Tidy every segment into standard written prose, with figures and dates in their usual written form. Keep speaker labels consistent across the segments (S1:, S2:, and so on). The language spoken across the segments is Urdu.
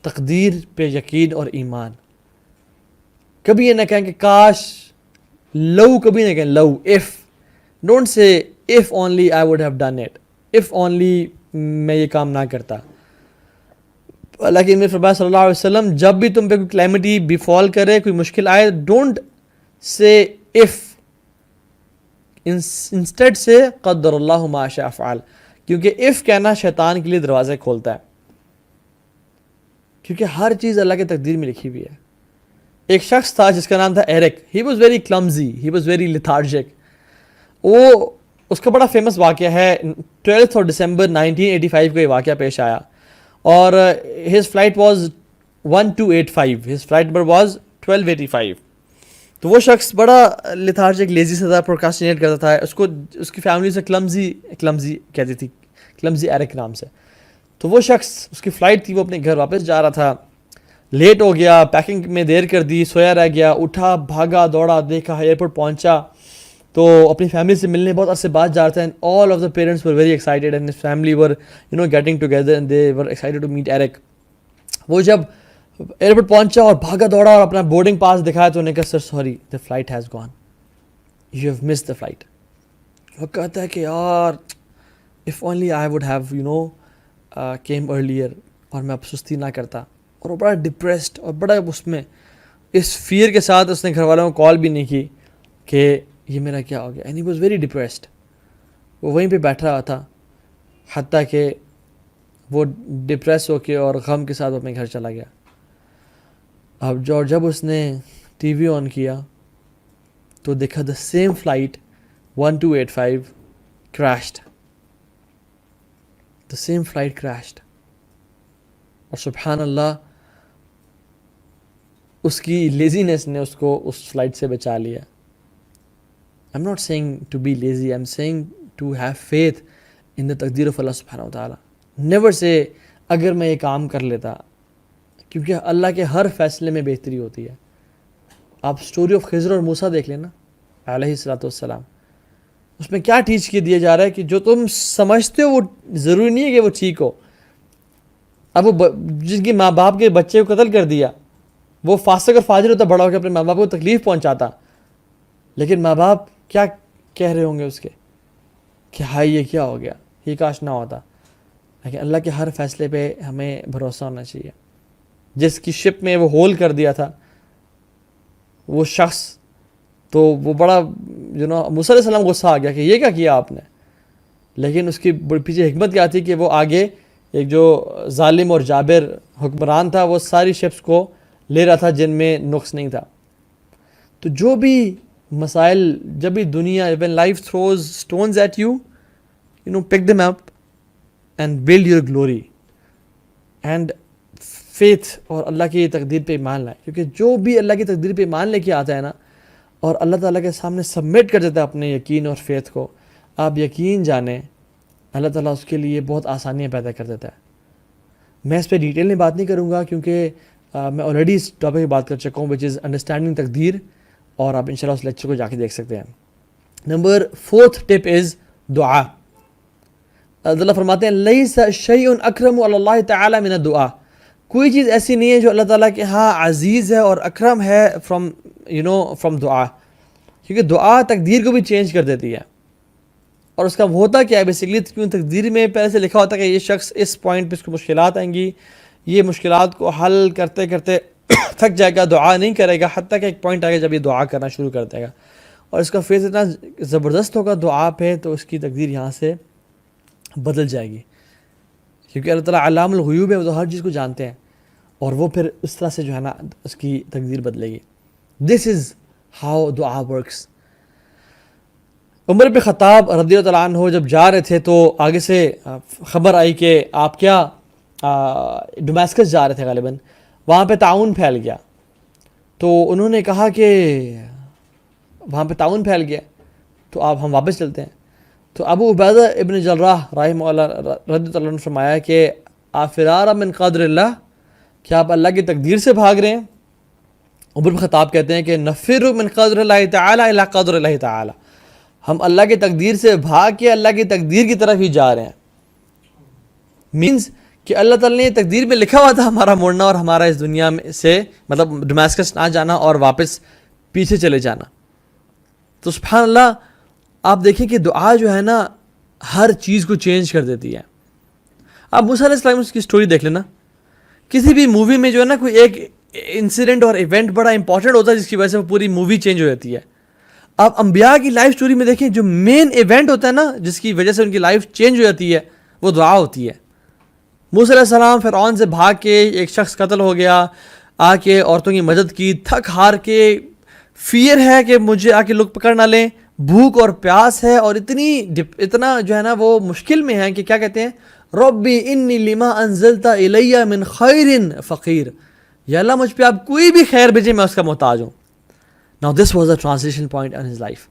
S1: تقدیر پہ یقین اور ایمان. کبھی یہ نہ کہیں کہ کاش، لو کبھی نہ کہیں، لو، if. Don't say if only I would have done it, if only میں یہ کام نہ کرتا. لیکن میرے فرمایا صلی اللہ علیہ وسلم، جب بھی تم پہ کوئی کلیمٹی بیفال کرے، کوئی مشکل آئے، ڈونٹ سے اف، انسٹیڈ سے قدر اللہ ما شاء فعل. کیونکہ اف کہنا شیطان کے لیے دروازے کھولتا ہے، کیونکہ ہر چیز اللہ کی تقدیر میں لکھی ہوئی ہے. ایک شخص تھا جس کا نام تھا Eric. He was very clumsy, he was very lethargic. اس کا بڑا فیمس واقعہ ہے. 12 دسمبر 1985 کو یہ واقعہ پیش آیا، اور his flight was 1285، his flight number was 1285. تو وہ شخص بڑا لیتھارجک، لیزی سے تھا، پروکاسٹینیٹ کرتا تھا. اس کی فیملی سے کلمزی کہتی تھی، کلمزی ایرک نام سے. تو وہ شخص، اس کی فلائٹ تھی، وہ اپنے گھر واپس جا رہا تھا، لیٹ ہو گیا، پیکنگ میں دیر کر دی، سویا رہ گیا. اٹھا، بھاگا دوڑا، دیکھا، ایئرپورٹ پہنچا تو اپنی فیملی سے ملنے بہت عرصے بعد جا رہا تھا. And all of the parents were very excited and his family were getting together and they were excited to meet Eric. وہ جب ایئرپورٹ پہنچا اور بھاگا دوڑا اور اپنا بورڈنگ پاس دکھایا تو انہوں نے کہا sir sorry, the flight has gone, you have missed the flight. وہ کہتا ہے کہ یار if only I would have came earlier, اور میں اب سستی نہ کرتا. اور وہ بڑا ڈپریسڈ اور بڑا اس فیئر کے ساتھ اس نے گھر والوں کو کال بھی نہیں کی کہ یہ میرا کیا ہو گیا. And he was very depressed. وہ وہیں پہ بیٹھا ہوا تھا، حتیٰ کہ وہ ڈپریس ہو کے اور غم کے ساتھ اپنے گھر چلا گیا. اب جب اس نے ٹی وی آن کیا تو دیکھا the same flight 1285 crashed. the same flight crashed. اور سبحان اللہ، اس کی لیزینس نے اس کو اس فلائٹ سے بچا لیا. I'm not saying to be lazy, I'm saying to have faith in the تقدیر of Allah سبحانہ وتعالی. never say اگر میں یہ کام کر لیتا، کیونکہ اللہ کے ہر فیصلے میں بہتری ہوتی ہے. آپ سٹوری آف خضر اور موسیٰ دیکھ لینا علیہ الصلوۃ والسلام. اس میں کیا ٹیچ کے دیا جا رہا ہے کہ جو تم سمجھتے ہو وہ ضروری نہیں ہے کہ وہ ٹھیک ہو. اب وہ جن کی ماں باپ کے بچے کو قتل کر دیا، وہ فاسق اور فاجر ہوتا، بڑا ہو کے اپنے ماں باپ کو تکلیف پہنچاتا، لیکن ماں باپ کیا کہہ رہے ہوں گے اس کے کہ ہائی یہ کیا ہو گیا، یہ کاش نہ ہوتا. لیکن اللہ کے ہر فیصلے پہ ہمیں بھروسہ ہونا چاہیے. جس کی شپ میں وہ ہول کر دیا تھا وہ شخص، تو وہ بڑا موسیٰ علیہ السلام غصہ آ گیا کہ یہ کیا آپ نے. لیکن اس کی پیچھے حکمت کیا تھی کہ وہ آگے ایک جو ظالم اور جابر حکمران تھا، وہ ساری شپس کو لے رہا تھا جن میں نقص نہیں تھا. تو جو بھی مسائل، جب بھی دنیا when life throws stones at you, pick them up and build your glory and faith. اور اللہ کی تقدیر پہ ایمان لائے، کیونکہ جو بھی اللہ کی تقدیر پہ ایمان لے کے آتا ہے نا اور اللہ تعالیٰ کے سامنے سبمٹ کر دیتا ہے اپنے یقین اور فیتھ کو، آپ یقین جانیں اللہ تعالیٰ اس کے لیے بہت آسانیاں پیدا کر دیتا ہے. میں اس پہ ڈیٹیل میں بات نہیں کروں گا کیونکہ میں آلریڈی اس ٹاپک پہ بات کر چکا ہوں، وچ از انڈرسٹینڈنگ تقدیر، اور آپ انشاءاللہ اس لیکچر کو جا کے دیکھ سکتے ہیں. نمبر 4 ٹپ از دعا. اللہ فرماتے ہیں لیس شیء اکرم علی اللہ تعالی من الدعاء. کوئی چیز ایسی نہیں ہے جو اللہ تعالیٰ کے ہاں عزیز ہے اور اکرم ہے فرام دعا، کیونکہ دعا تقدیر کو بھی چینج کر دیتی ہے. اور اس کا ہوتا کیا ہے بیسیکلی، کیوں تقدیر میں پہلے سے لکھا ہوتا ہے کہ یہ شخص اس پوائنٹ پہ اس کو مشکلات آئیں گی، یہ مشکلات کو حل کرتے کرتے تھک جائے گا، دعا نہیں کرے گا، حتیٰ کہ ایک پوائنٹ آگے جب یہ دعا کرنا شروع کر دے گا اور اس کا فیض اتنا زبردست ہوگا دعا پہ، تو اس کی تقدیر یہاں سے بدل جائے گی. کیونکہ اللہ تعالیٰ علام الغیوب ہے، وہ تو ہر چیز کو جانتے ہیں، اور وہ پھر اس طرح سے جو ہے نا اس کی تقدیر بدلے گی. دس از ہاؤ دعا ورکس. عمر بن خطاب رضی اللہ عنہ جب جا رہے تھے تو آگے سے خبر آئی کہ آپ کیا ڈمیسکس جا رہے تھے غالباً، وہاں پہ تعاون پھیل گیا. تو انہوں نے کہا کہ وہاں پہ تعاون پھیل گیا تو ہم واپس چلتے ہیں. تو ابو عبیدہ ابن جراح رحمہ اللہ رضی اللہ عنہ نے فرمایا کہ آفرار من قدر اللہ، کیا آپ اللہ کی تقدیر سے بھاگ رہے ہیں؟ عمر بن خطاب کہتے ہیں کہ نفر من قدر اللہ تعالی الی قدر اللہ تعالی، ہم اللہ کی تقدیر سے بھاگ کے اللہ کی تقدیر کی طرف ہی جا رہے ہیں. مینز کہ اللہ تعالیٰ نے تقدیر میں لکھا ہوا تھا ہمارا مڑنا اور ہمارا اس دنیا میں سے مطلب ڈمیسکس نہ جانا اور واپس پیچھے چلے جانا. تو سبحان اللہ آپ دیکھیں کہ دعا جو ہے نا ہر چیز کو چینج کر دیتی ہے. آپ موسیٰ علیہ السلام کی سٹوری دیکھ لینا, کسی بھی مووی میں جو ہے نا کوئی ایک انسیڈنٹ اور ایونٹ بڑا امپورٹنٹ ہوتا ہے جس کی وجہ سے وہ پوری مووی چینج ہو جاتی ہے. آپ انبیاء کی لائف سٹوری میں دیکھیں جو مین ایونٹ ہوتا ہے نا جس کی وجہ سے ان کی لائف چینج ہو جاتی ہے وہ دعا ہوتی ہے. موسیٰ علیہ السلام فرعون سے بھاگ کے ایک شخص قتل ہو گیا, آ کے عورتوں کی مدد کی, تھک ہار کے, فیئر ہے کہ مجھے آ کے لوگ پکڑ نہ لیں, بھوک اور پیاس ہے اور اتنا جو ہے نا وہ مشکل میں ہے کہ کیا کہتے ہیں, ربی انی لما انزلت الی من خیر فقیر, یا اللہ مجھ پہ آپ کوئی بھی خیر بھیجیں میں اس کا محتاج ہوں. Now this was a transition point in his life.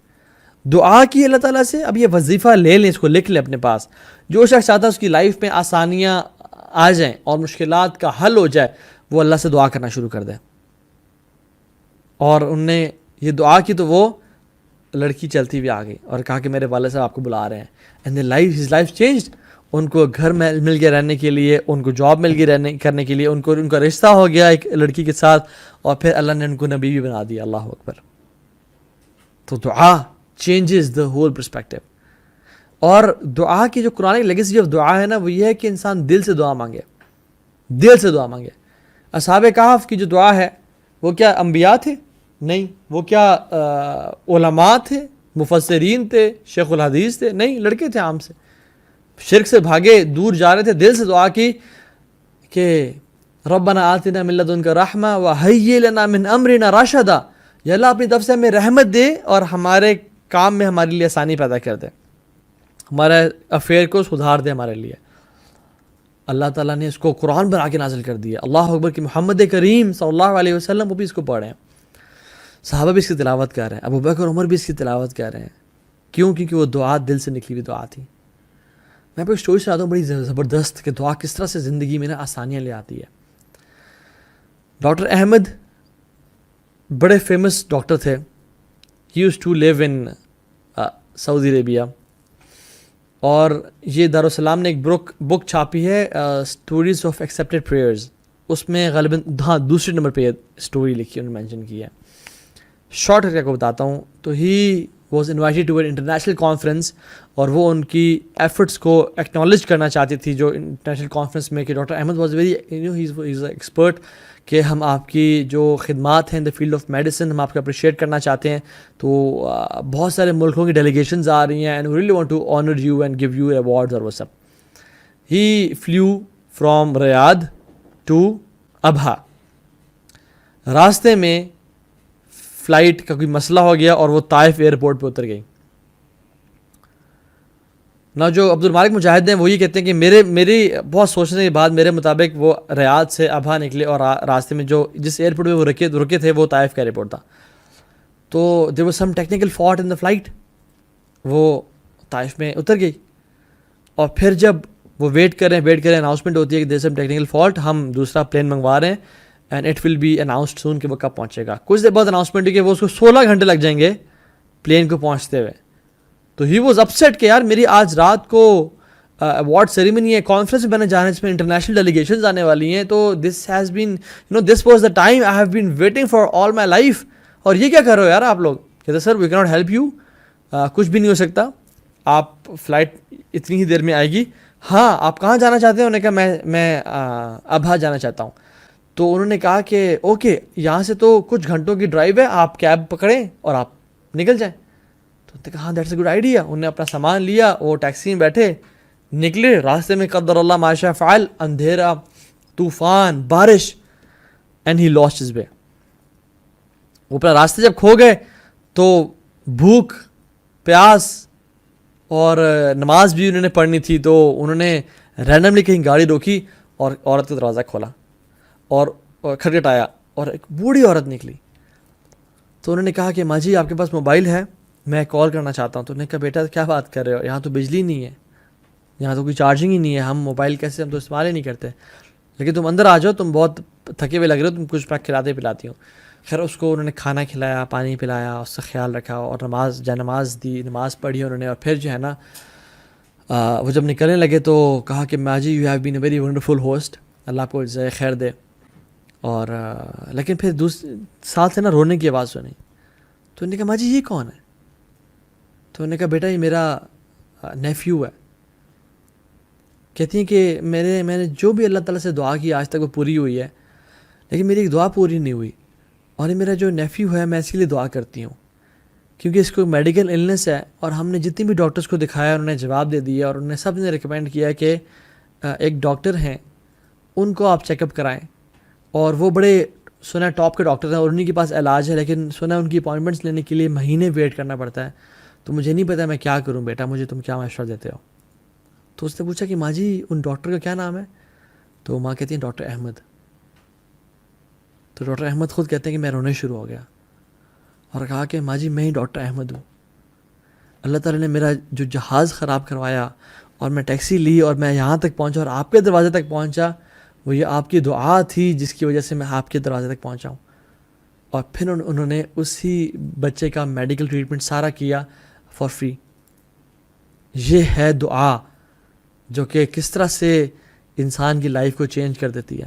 S1: دعا کی اللہ تعالیٰ سے. اب یہ وظیفہ لے لیں, اس کو لکھ لیں اپنے پاس. جو شخص چاہتا ہے اس کی لائف میں آسانیاں آ جائیں اور مشکلات کا حل ہو جائے, وہ اللہ سے دعا کرنا شروع کر دیں. اور ان نے یہ دعا کی تو وہ لڑکی چلتی ہوئی آ گئی اور کہا کہ میرے والد صاحب آپ کو بلا رہے ہیں. And his life changed. ان کو گھر میں مل گیا رہنے کے لیے, ان کو جاب مل گئی کرنے کے لیے, ان کا رشتہ ہو گیا ایک لڑکی کے ساتھ, اور پھر اللہ نے ان کو نبی بھی بنا دیا. اللہ اکبر. تو دعا چینجز دا ہول پرسپیکٹو. اور دعا کی جو قرآن لیگیسی آف دعا ہے نا وہ یہ ہے کہ انسان دل سے دعا مانگے, دل سے دعا مانگے. اصحاب کہف کی جو دعا ہے وہ کیا انبیاء تھے؟ نہیں. وہ کیا علماء تھے, مفسرین تھے, شیخ الحدیث تھے؟ نہیں, لڑکے تھے عام سے, شرک سے بھاگے, دور جا رہے تھے, دل سے دعا کی کہ ربنا آتنا من لدنک رحمہ وہیئ لنا من امرنا رشدا, یا اللہ اپنی طرف سے ہمیں رحمت دے اور ہمارے کام میں ہمارے لیے آسانی پیدا کر دے, ہمارے افیئر کو سدھار دے ہمارے لیے. اللہ تعالیٰ نے اس کو قرآن بنا کے نازل کر دیا. اللہ اکبر. کہ محمد کریم صلی اللہ علیہ وسلم وہ بھی اس کو پڑھ رہے ہیں, صحابہ بھی اس کی تلاوت کر رہے ہیں, ابو بکر عمر بھی اس کی تلاوت کر رہے ہیں. کیوں؟ کیونکہ وہ دعا دل سے نکلی ہوئی دعا تھی. میں آپ کو ایک اسٹوری سناتا ہوں بڑی زبردست کہ دعا کس طرح سے زندگی میں نا آسانیاں لے آتی ہے. ڈاکٹر احمد بڑے فیمس ڈاکٹر تھے. ہی یوز ٹو لیو ان سعودی عربیہ, اور یہ دارالسلام نے ایک بک چھاپی ہے اسٹوریز آف ایکسیپٹیڈ پریئرز. اس میں غالباً دوسرے نمبر پہ یہ اسٹوری لکھی انہوں نے مینشن کی ہے. شارٹ کر کے کو بتاتا ہوں. تو he was invited to an international conference, اور وہ ان کی ایفرٹس کو ایکنالج کرنا چاہتی تھی جو انٹرنیشنل کانفرنس میں, کہ doctor Ahmed was very he is expert, کہ ہم آپ کی جو خدمات ہیں in the field of medicine ہم آپ کو اپریشیٹ کرنا چاہتے ہیں. تو بہت سارے ملکوں کی ڈیلیگیشنز آ رہی ہیں, and we really want to honour you and give you awards اور وہ سب. ہی فلیو فرام ریاض ٹو ابہا. راستے میں فلائٹ کا کوئی مسئلہ ہو گیا اور وہ طائف ایئرپورٹ پہ اتر گئی. نہ جو عبد المالک مجاہد ہیں وہ یہ کہتے ہیں کہ میری بہت سوچنے کے بعد میرے مطابق وہ ریاض سے ابہا نکلے, اور راستے میں جس ایئرپورٹ پہ وہ رکے تھے وہ طائف کا ایئرپورٹ تھا. تو there was some technical fault in the flight, وہ طائف میں اتر گئی. اور پھر جب وہ ویٹ کریں اناؤنسمنٹ ہوتی ہے کہ دیر سم ٹیکنیکل فالٹ, ہم دوسرا پلین منگوا رہے ہیں and it will be announced soon کہ وہ کب پہنچے گا. کچھ دیر بعد اناؤنسمنٹ ہوئی کہ وہ اس کو 16 گھنٹے لگ جائیں گے پلین کو پہنچتے ہوئے. تو ہی واز اپسیٹ کہ یار میری آج رات کو ایوارڈ سیریمنی ہے, کانفرنس میں میں نے جانا ہے جس میں انٹرنیشنل ڈیلیگیشنز آنے والی ہیں, تو this has been this was the time I have been waiting for all my life, اور یہ کیا کر رہے ہو یار آپ لوگ. کہتے سر وی کی ناٹ ہیلپ یو, کچھ بھی نہیں ہو سکتا, آپ فلائٹ اتنی ہی دیر میں آئے گی. ہاں آپ کہاں جانا چاہتے ہیں؟ انہوں نے کہا میں ابہا جانا چاہتا ہوں. تو انہوں نے کہا کہ اوکے یہاں سے تو کچھ گھنٹوں کی ڈرائیو ہے, آپ کیب پکڑیں اور آپ نکل جائیں. تو انہوں نے کہا ہاں دیٹس اے گڈ آئیڈیا. انہوں نے اپنا سامان لیا, وہ ٹیکسی میں بیٹھے, نکلے. راستے میں قدر اللہ ما شاء فعل, اندھیرا, طوفان, بارش, and he lost his way. وہ اپنا راستے جب کھو گئے تو بھوک, پیاس اور نماز بھی انہوں نے پڑھنی تھی, تو انہوں نے رینڈملی کہیں گاڑی روکی اور عورت کا دروازہ کھولا اور کھٹکھٹایا, اور ایک بوڑھی عورت نکلی. تو انہوں نے کہا کہ ماں جی آپ کے پاس موبائل ہے, میں کال کرنا چاہتا ہوں. تو انہوں نے کہا بیٹا کیا بات کر رہے ہو, یہاں تو بجلی نہیں ہے, یہاں تو کوئی چارجنگ ہی نہیں ہے, ہم موبائل کیسے, ہم تو استعمال ہی نہیں کرتے, لیکن تم اندر آ جاؤ, تم بہت تھکے ہوئے لگ رہے ہو, تم کچھ میں کھلاتے پلاتی ہوں. خیر اس کو انہوں نے کھانا کھلایا, پانی پلایا, اس کا خیال رکھا, اور نماز دی, نماز پڑھی انہوں نے. اور پھر جو ہے نا وہ جب نکلنے لگے تو کہا کہ Maaji you have been a very wonderful host, اللہ آپ کو جزائے خیر دے. اور لیکن پھر ساتھ سے نا رونے کی آواز سنی. تو انہوں نے کہا ماجی یہ کون ہے؟ تو انہوں نے کہا بیٹا یہ میرا نیفیو ہے. کہتی ہیں کہ میں نے جو بھی اللہ تعالیٰ سے دعا کی آج تک وہ پوری ہوئی ہے، لیکن میری ایک دعا پوری نہیں ہوئی. اور یہ میرا جو نیفیو ہے میں اسی لیے دعا کرتی ہوں کیونکہ اس کو میڈیکل النس ہے، اور ہم نے جتنی بھی ڈاکٹرز کو دکھایا انہوں نے جواب دے دیا، اور انہوں نے سب نے ریکمینڈ کیا کہ ایک ڈاکٹر ہیں ان کو آپ چیک اپ کرائیں. اور وہ بڑے سنا ٹاپ کے ڈاکٹر ہیں اور انہیں کے پاس علاج ہے، لیکن سنا ان کی اپائنٹمنٹس لینے کے لیے مہینے ویٹ کرنا پڑتا ہے. تو مجھے نہیں پتا میں کیا کروں بیٹا، مجھے تم کیا مشورہ دیتے ہو؟ تو اس نے پوچھا کہ ماں جی ان ڈاکٹر کا کیا نام ہے؟ تو ماں کہتی ہیں ڈاکٹر احمد. تو ڈاکٹر احمد خود کہتے ہیں کہ میں رونے شروع ہو گیا اور کہا کہ ماں جی میں ہی ڈاکٹر احمد ہوں. اللہ تعالیٰ نے میرا جو جہاز خراب کروایا اور میں ٹیکسی لی اور میں یہاں تک پہنچا اور آپ کے دروازے تک پہنچا، وہ یہ آپ کی دعا تھی جس کی وجہ سے میں آپ کے دروازے تک پہنچا ہوں. اور پھر انہوں نے اسی بچے کا میڈیکل ٹریٹمنٹ سارا کیا فار فری. یہ ہے دعا جو کہ کس طرح سے انسان کی لائف کو چینج کر دیتی ہے،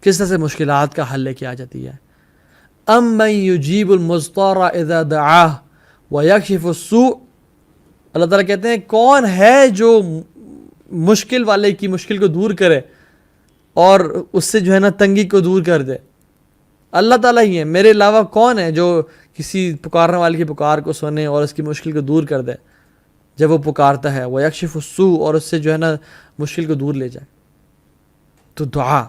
S1: کس طرح سے مشکلات کا حل لے کے آ جاتی ہے. امن یجیب المضطر اذا دعاہ ویکشف السوء. اللہ تعالیٰ کہتے ہیں کون ہے جو مشکل والے کی مشکل کو دور کرے اور اس سے جو ہے نا تنگی کو دور کر دے. اللہ تعالیٰ ہی ہے، میرے علاوہ کون ہے جو کسی پکارنے والے کی پکار کو سنے اور اس کی مشکل کو دور کر دے جب وہ پکارتا ہے. ویکشف السوء، اور اس سے جو ہے نا مشکل کو دور لے جائے. تو دعا